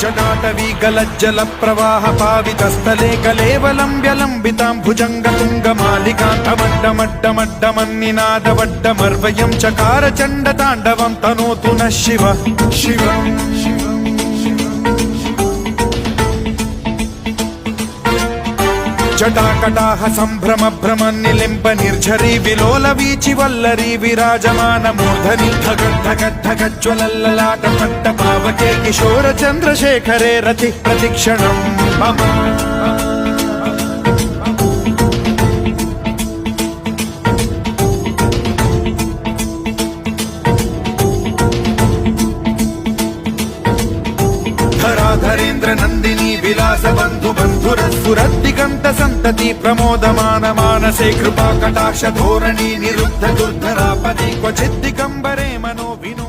जटाटवी गलज्जल प्रवाह पावितस्थले कलेवलम्ब्यलम्बितां भुजङ्गतुङ्गमालिकान्तमड्डमड्डमड्डमन्निनादवड्डमर्वयं चकार चण्डताण्डवं तनोतु नः शिव शिव जटाकटाह सम्भ्रम भ्रम निलिम्ब निर्झरी विलोल वीचि वल्लरी विराजमान मूर्धनि धगद्धगद्धगज्ज्वलल्ललाट पट्ट पावके किशोर चन्द्रशेखरे रति प्रतिक्षणं मम धराधरेन्द्र नन्दिनी विलास बन्धु बन्धुरस्फुरद्दिगन्त सन्तति प्रमोदमान मानसे कृपा कटाक्ष धोरणी निरुद्ध दुर्धरापदे क्वचिद्दिगम्बरे मनो विनो